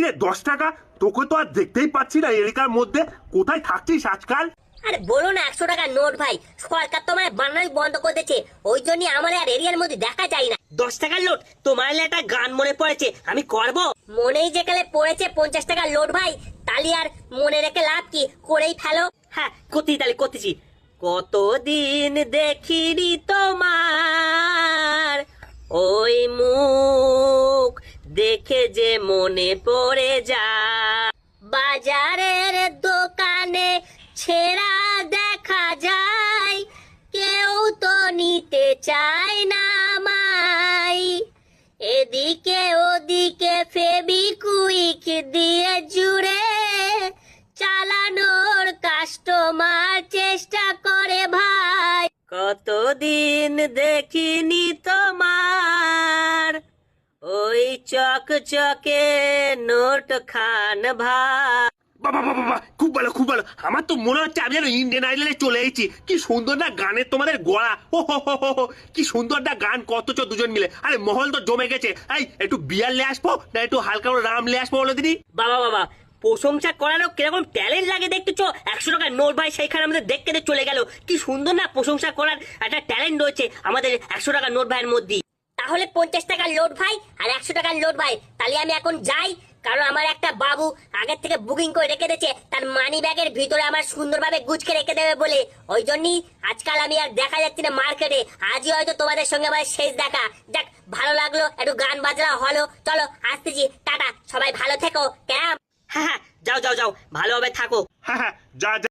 কিরে 10 টাকা? তোকে তো আর দেখতেই পাচ্ছি না এলাকার মধ্যে, কোথায় থাকছিস আজকাল? আরে বলো না 100 টাকার নোট ভাই, সরকার তো মানে বানানোই বন্ধ করে দিয়েছে, ওই জন্য আমার আর এরিয়ার মধ্যে দেখা যায় না। 10 টাকার নোট? তোমার একটা গান মনে পড়েছে, আমি করব। মনেই যে কালে পড়েছে 50 টাকার নোট ভাই, তালি আর মনে রেখে লাভ কি, করেই ফেলো। হ্যাঁ করতেছি। কতদিন দেখিনি তোমার ওই মুখ, দেখে যে মনে পড়ে যায়। বাজারের দোকানে ছেঁড়া দেখা যায়, কেউ তো নিতে চায় না আমায়। এদিকে ওদিকে ফেবিকুইক দিয়ে জুড়ে চালানোর কাস্টমার চেষ্টা করে ভাই। কতদিন দেখিনি তোমার ওই চকচকে নোট খান ভাই। বাবা বাবা বাবা, খুব ভালো খুব ভালো। আমার তো মনে হচ্ছে আমি যেন ইন্ডিয়ান আইডলে চলে এসেছি। কি সুন্দর না গানের তোমাদের গলা, ও হো হো হো, কি সুন্দর না গান করতেছো দুজন মিলে। আরে মহল তো জমে গেছে। এই একটু বিয়ার লে আসবো না একটু হালকা করে রাম লে আসবো বলে দিদি? বাবা প্রশংসা করারও কিরকম ট্যালেন্ট লাগে দেখতেছো। 100 টাকার নোট ভাই সেইখানে আমাদের দেখতে চলে গেল। কি সুন্দর না, প্রশংসা করার একটা ট্যালেন্ট রয়েছে আমাদের 100 টাকার নোট ভাইয়ের মধ্যে। তাহলে 50 টাকার লোড ভাই আর 100 টাকার লোড ভাই, তাহলে আমি এখন যাই। কারণ আমার একটা বাবু আগের থেকে বুকিং করে রেখে দিয়েছে, তার মানি ব্যাগের ভিতরে আমার সুন্দরভাবে গুছকে রেখে দেবে বলে। ওই জন্যই আজকাল আমি আর দেখা যাচ্ছি না মার্কেটে। আজই হয়তো তোমাদের সঙ্গে আমার শেষ দেখা। যাক, ভালো লাগলো, একটু গান বাজনা হলো। চলো আসতেছি, টাটা, সবাই ভালো থেকো। কেমন? হ্যাঁ যাও ভালোভাবে থাকো। হ্যাঁ হ্যাঁ, যা যা।